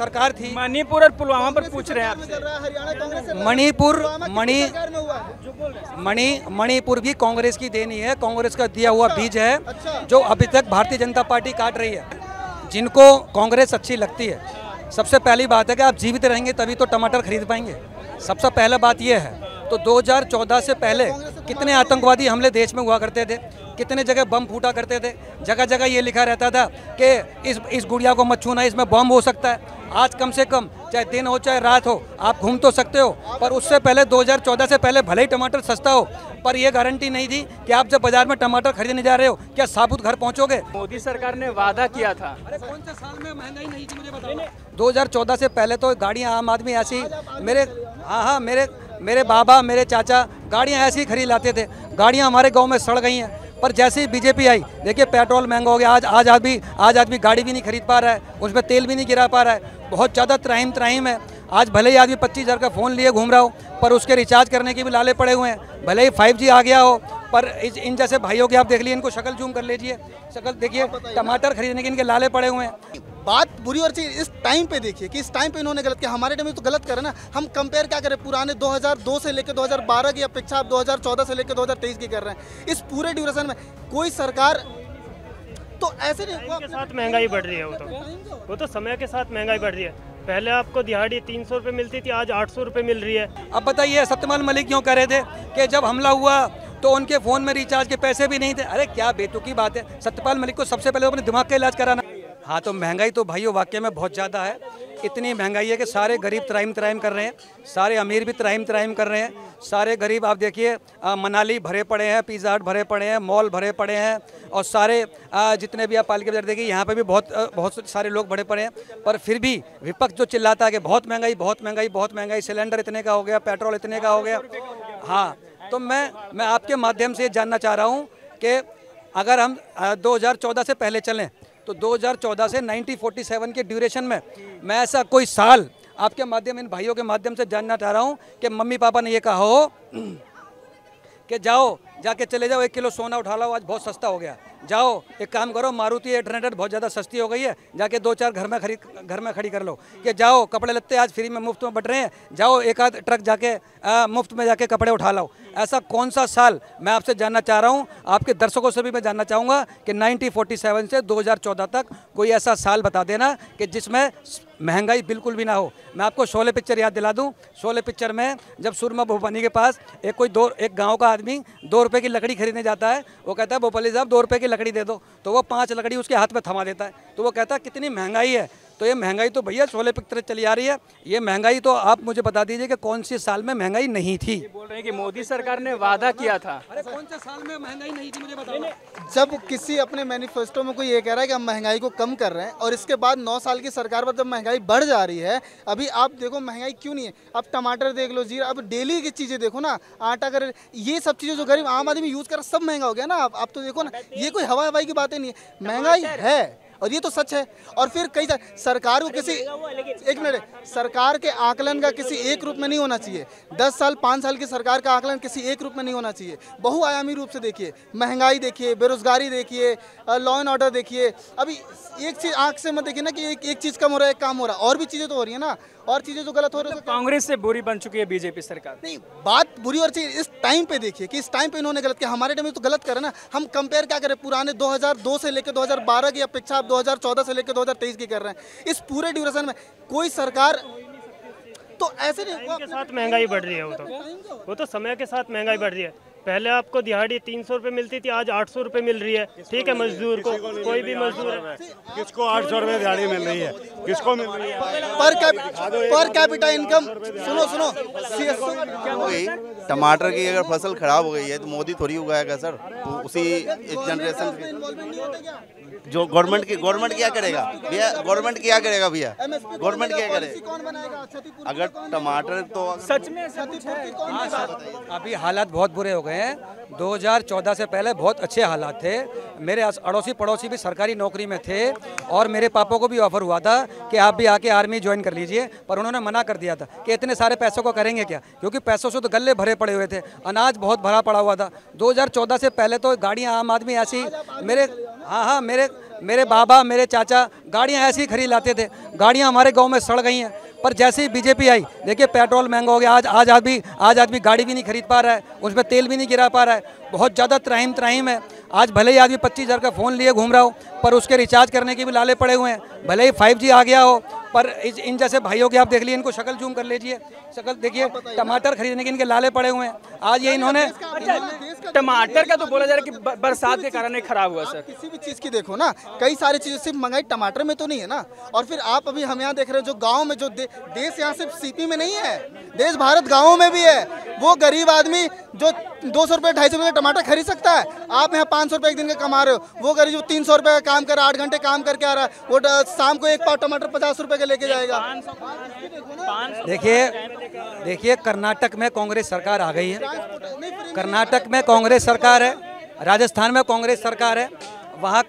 सरकार थी। मणिपुर और पुलवामा पर पूछ रहे हैं आपसे। मणिपुर भी कांग्रेस की देनी है, कांग्रेस का दिया हुआ बीज है जो अभी तक भारतीय जनता पार्टी काट रही है। जिनको कांग्रेस अच्छी लगती है, सबसे पहली बात है कि आप जीवित रहेंगे तभी तो टमाटर खरीद पाएंगे। सबसे पहला बात यह है। तो 2014 से पहले कितने आतंकवादी हमले देश में हुआ करते थे, कितने जगह बम फूटा करते थे, जगह जगह ये लिखा रहता था कि इस गुड़िया को मत छूना, इसमें बम हो सकता है। आज कम से कम चाहे दिन हो चाहे रात हो, आप घूम तो सकते हो। पर उससे पहले 2014 से पहले भले ही टमाटर सस्ता हो, पर यह गारंटी नहीं थी कि आप जब बाजार में टमाटर खरीदने जा रहे हो क्या साबुत घर पहुंचोगे। मोदी सरकार ने वादा किया था। अरे कौन से साल में महंगाई नहीं थी मुझे बताओ। 2014 से पहले तो गाड़ियां आम आदमी ऐसी मेरे बाबा मेरे चाचा गाड़ियां ऐसी ही खरीद लाते थे। गाड़ियां हमारे गांव में सड़ गई हैं। पर जैसे ही बीजेपी आई, देखिए पेट्रोल महंगा हो गया। आज आदमी गाड़ी भी नहीं खरीद पा रहा है, उसमें तेल भी नहीं गिरा पा रहा है। बहुत ज़्यादा त्राहिम है। आज भले ही आदमी 25,000 का फ़ोन लिए घूम रहा हो, पर उसके रिचार्ज करने के भी लाले पड़े हुए हैं। भले ही 5G आ गया हो, पर इन जैसे भाइयों की आप देख लीजिए, इनको शक्ल जूम कर लीजिए, शक्ल देखिए, टमाटर खरीदने के इनके लाले पड़े हुए हैं। बात बुरी और चीज इस टाइम पे देखिए कि इस टाइम पे इन्होंने गलत किया। हमारे टाइम में तो गलत करे ना। हम कंपेयर क्या करें, पुराने 2002 से लेकर 2012 की अपेक्षा आप 2014 से लेकर 2023 की कर रहे हैं। इस पूरे ड्यूरेशन में कोई सरकार तो ऐसे नहीं के साथ महंगाई बढ़ रही है। वो तो समय के साथ महंगाई बढ़ रही है। पहले आपको दिहाड़ी 300 रुपये मिलती थी, आज 800 रुपये मिल रही है। अब बताइए सत्यपाल मलिक क्यों कह रहे थे कि जब हमला हुआ तो उनके फ़ोन में रिचार्ज के पैसे भी नहीं थे। अरे क्या बेतुकी बात है। सत्यपाल मलिक को सबसे पहले अपने दिमाग का इलाज कराना। हाँ, तो महंगाई तो भाइयों वाकई में बहुत ज़्यादा है। इतनी महंगाई है कि सारे गरीब त्राहिम कर रहे हैं, सारे अमीर भी त्राहिम कर रहे हैं। सारे गरीब आप देखिए, मनाली भरे पड़े हैं, पिज़्ज़ा हट भरे पड़े हैं, मॉल भरे पड़े हैं, और सारे जितने भी आप पालिका बाजार देखिए, यहाँ पे भी बहुत सारे लोग भरे पड़े हैं। पर फिर भी विपक्ष जो चिल्लाता है कि बहुत महंगाई, सिलेंडर इतने का हो गया, पेट्रोल इतने का हो गया। हाँ, तो मैं आपके माध्यम से जानना चाह रहा हूँ कि अगर हम 2014 से पहले चलें तो 2014 से 1947 के ड्यूरेशन में मैं ऐसा कोई साल आपके माध्यम, इन भाइयों के माध्यम से जानना चाह रहा हूँ कि मम्मी पापा ने ये कहा हो कि जाके चले जाओ 1 किलो सोना उठा लो, आज बहुत सस्ता हो गया। जाओ एक काम करो, मारुति 800 बहुत ज़्यादा सस्ती हो गई है, जाके 2-4 घर में खड़ी कर लो। कि जाओ कपड़े लत्ते आज फ्री में मुफ्त में बट रहे हैं, जाओ एक आध ट्रक जाके मुफ्त में जाके कपड़े उठा लो। ऐसा कौन सा साल, मैं आपसे जानना चाह रहा हूँ, आपके दर्शकों से भी मैं जानना चाहूँगा कि 1947 से 2014 तक कोई ऐसा साल बता देना कि जिसमें महंगाई बिल्कुल भी ना हो। मैं आपको शोले पिक्चर याद दिला दूं। शोले पिक्चर में जब सुरमा भोपाली के पास एक गांव का आदमी 2 रुपए की लकड़ी खरीदने जाता है, वो कहता है भोपाली साहब 2 रुपए की लकड़ी दे दो, तो वो 5 लकड़ी उसके हाथ में थमा देता है। तो वो कहता है कितनी महंगाई है। तो ये महंगाई तो भैया शोले पिक्चर चली आ रही है। ये महंगाई तो आप मुझे बता दीजिए कि कौन सी साल में महंगाई नहीं थी। बोल रहे हैं कि मोदी सरकार ने वादा किया था। अरे कौन से साल में महंगाई नहीं थी मुझे बताओ। जब किसी अपने मैनिफेस्टो में कोई ये कह रहा है कि हम महंगाई को कम कर रहे हैं, और इसके बाद 9 साल की सरकार पर जब महंगाई बढ़ जा रही है, अभी आप देखो महंगाई क्यों नहीं है। अब टमाटर देख लो, जीरा, अब डेली की चीज़ें देखो ना, आटा कर, ये सब चीज़ें जो गरीब आम आदमी यूज़ कर रहा सब महंगा हो गया ना। आप तो देखो ना, ये कोई हवाई की बातें नहीं है, महंगाई है और ये तो सच है। और फिर कई सरकार को किसी एक मिनट, सरकार के आकलन का किसी एक रूप में नहीं होना चाहिए। 10 साल 5 साल की सरकार का आकलन किसी एक रूप में नहीं होना चाहिए। बहुआयामी रूप से देखिए, महंगाई देखिए, बेरोजगारी देखिए, लॉ एंड ऑर्डर देखिए। अभी एक चीज़ आंख से मत देखिए ना कि एक चीज़ कम हो रहा है, एक काम हो रहा है, और भी चीज़ें तो हो रही है ना, और चीज़ें जो गलत हो रही है। कांग्रेस से बुरी बन चुकी है बीजेपी सरकार। नहीं, बात बुरी और चीज इस टाइम पे देखिए कि इस टाइम पे इन्होंने गलत किया। हमारे टाइम में तो गलत करे ना। हम कंपेयर क्या करें, पुराने 2002 से लेकर 2012 की अपेक्षा आप 2014 से लेकर 2023 की कर रहे हैं। इस पूरे ड्यूरेशन में कोई सरकार तो ऐसे नहीं। के साथ महंगाई बढ़ रही है। वो तो समय के साथ महंगाई बढ़ रही है। पहले आपको दिहाड़ी 300 रुपये मिलती थी, आज 800 रुपये मिल रही है। ठीक है, मजदूर को, कोई भी मजदूर है, किसको 800 रुपये दिहाड़ी मिल रही है, किसको मिल रही है। पर कैपिटा इनकम सुनो क्या हो गई। टमाटर की अगर फसल खराब हो गई है तो मोदी थोड़ी उगाएगा सर। तो उसी जनरेशन जो गवर्नमेंट क्या करेगा भैया, गवर्नमेंट क्या करेगा भैया, गवर्नमेंट क्या करेगा। अगर टमाटर तो सच में अभी हालात बहुत बुरे हो गए हैं। 2014 से पहले बहुत अच्छे हालात थे। मेरे अड़ोसी पड़ोसी भी सरकारी नौकरी में थे, और मेरे पापा को भी ऑफर हुआ था कि आप भी आके आर्मी ज्वाइन कर लीजिए, पर उन्होंने मना कर दिया था कि इतने सारे पैसों को करेंगे क्या, क्योंकि पैसों से तो गल्ले भरे पड़े हुए थे, अनाज बहुत भरा पड़ा हुआ था। 2014 से पहले तो गाड़ियाँ आम आदमी ऐसी मेरे बाबा मेरे चाचा गाड़ियाँ ऐसी खरीद लाते थे, गाड़ियाँ हमारे गांव में सड़ गई हैं। पर जैसे ही बीजेपी आई, देखिए पेट्रोल महंगा हो गया। आज आदमी गाड़ी भी नहीं खरीद पा रहा है, उसमें तेल भी नहीं गिरा पा रहा है। बहुत ज़्यादा त्राहिम है। आज भले ही आदमी 25,000 का फ़ोन लिए घूम रहा हो, पर उसके रिचार्ज करने के भी लाले पड़े हुए हैं। भले ही 5G आ गया हो, पर इन जैसे भाइयों की आप देख लीजिए, इनको शक्ल जूम कर लीजिए, शक्ल देखिए, टमाटर खरीदने के इनके लाले पड़े हुए हैं। आज ये इन्होंने टमाटर का तो बोला जा रहा है कि बरसात के कारण खराब हुआ सर। किसी भी चीज़ की देखो ना, कई सारी चीज़ें सिर्फ महंगाई टमाटर में तो नहीं है ना। और फिर आप अभी हम यहाँ देख रहे हैं जो गाँव में जो देश यहाँ सिर्फ सीपी में नहीं है, देश भारत गाँवों में भी है। वो गरीब आदमी जो 200 रुपये 250 रुपये का टमाटर खरीद सकता है, आप यहाँ 500 रुपये एक दिन का कमा रहे हो। वो गरीब जो 300 रुपये का काम कर रहा है, 8 घंटे काम करके आ रहा है, वो शाम को एक पाव टमाटर 50 रुपये का लेके जाएगा। देखिए कर्नाटक में कांग्रेस सरकार आ गई है, कर्नाटक में कांग्रेस सरकार है, राजस्थान में कांग्रेस सरकार है। वहाँ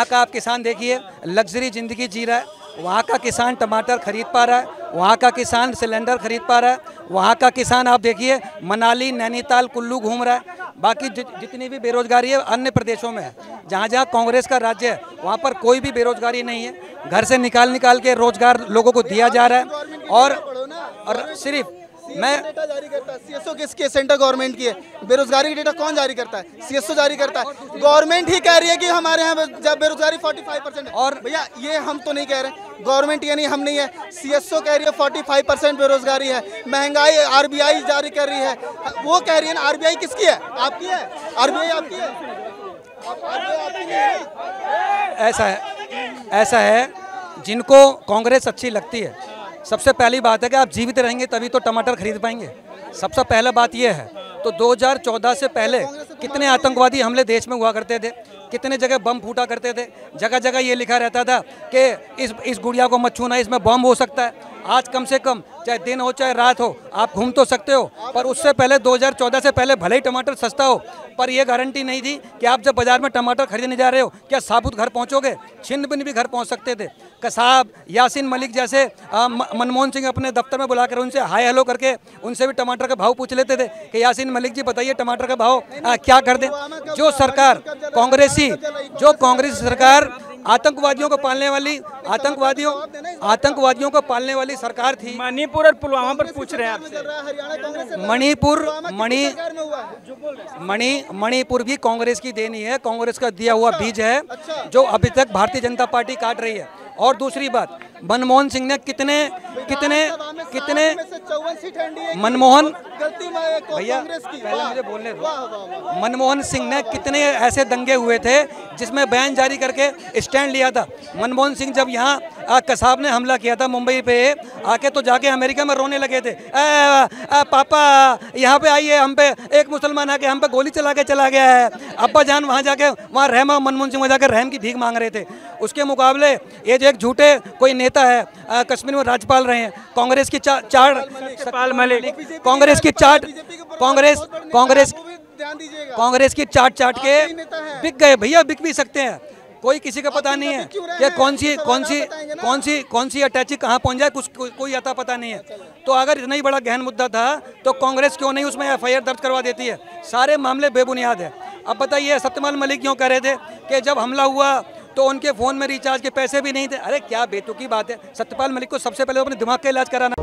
का आप किसान देखिए लग्जरी ज़िंदगी जी रहा है। वहाँ का किसान टमाटर खरीद पा रहा है, वहाँ का किसान सिलेंडर खरीद पा रहा है, वहाँ का किसान आप देखिए मनाली नैनीताल कुल्लू घूम रहा है। बाकी जितनी भी बेरोजगारी है अन्य प्रदेशों में है। जहाँ जहाँ कांग्रेस का राज्य है वहाँ पर कोई भी बेरोजगारी नहीं है। घर से निकाल के रोजगार लोगों को दिया जा रहा है। और सिर्फ मैं डेटा जारी करता है सीएसओ किसकी है? सेंट्रल गवर्नमेंट की है। बेरोजगारी की डेटा कौन जारी करता है? सीएसओ जारी करता है। गवर्नमेंट ही कह रही है कि हमारे यहाँ जब बेरोजगारी 45% है। और भैया ये हम तो नहीं कह रहे, गवर्नमेंट यानी हम नहीं है, सीएसओ कह रही है 45% बेरोजगारी है। महंगाई आरबीआई जारी कर रही है, वो कह रही है ना। आरबीआई किसकी है? आपकी है। आरबीआई आपकी है। ऐसा है जिनको कांग्रेस अच्छी लगती है। सबसे पहली बात है कि आप जीवित रहेंगे तभी तो टमाटर खरीद पाएंगे। सबसे पहला बात यह है। तो 2014 से पहले कितने आतंकवादी हमले देश में हुआ करते थे, कितने जगह बम फूटा करते थे। जगह जगह ये लिखा रहता था कि इस गुड़िया को मत छूना, इसमें बम हो सकता है। आज कम से कम चाहे दिन हो चाहे रात हो आप घूम तो सकते हो। पर उससे पहले 2014 से पहले भले ही टमाटर सस्ता हो, पर यह गारंटी नहीं थी कि आप जब बाजार में टमाटर खरीदने जा रहे हो क्या साबुत घर पहुंचोगे। छिन्न भिन्न भी घर पहुंच सकते थे। कसाब यासीन मलिक जैसे मनमोहन सिंह अपने दफ्तर में बुलाकर उनसे हाय हेलो करके उनसे भी टमाटर का भाव पूछ लेते थे कि यासीन मलिक जी बताइए टमाटर का भाव क्या कर दें। जो सरकार कांग्रेस सरकार आतंकवादियों को पालने वाली सरकार थी। मणिपुर और पुलवामा पर पूछ रहे हैं आपसे। मणिपुर भी कांग्रेस की देनी है, कांग्रेस का दिया हुआ बीज है जो अभी तक भारतीय जनता पार्टी काट रही है। और दूसरी बात, मनमोहन सिंह ने कितने मनमोहन भैया पहले मुझे बोलने दो। मनमोहन सिंह ने कितने ऐसे दंगे हुए थे जिसमें बयान जारी करके स्टैंड लिया था। मनमोहन सिंह जब यहाँ कसाब ने हमला किया था मुंबई पे आके, तो जाके अमेरिका में रोने लगे थे, पापा यहाँ पे आइए, हम पे एक मुसलमान आके हम पे गोली चला के चला गया है। अब्बा जान वहाँ जाके वहाँ रहम मनमोहन सिंह वहाँ जाकर रहम की भीख मांग रहे थे। उसके मुकाबले ये जो एक झूठे कोई नेता है कश्मीर में राज्यपाल रहे हैं, कांग्रेस की कांग्रेस की चाट के बिक गए भैया, बिक भी सकते हैं। कोई किसी का पता नहीं है कि कौन सी अटैची कहाँ पहुंच जाए, कोई आता पता नहीं है। तो अगर इतना ही बड़ा गहन मुद्दा था तो कांग्रेस क्यों नहीं उसमें FIR दर्ज करवा देती है। सारे मामले बेबुनियाद है। अब बताइए सत्यपाल मलिक क्यों कह रहे थे कि जब हमला हुआ तो उनके फ़ोन में रिचार्ज के पैसे भी नहीं थे। अरे क्या बेतुकी बात है। सत्यपाल मलिक को सबसे पहले अपने दिमाग का इलाज कराना।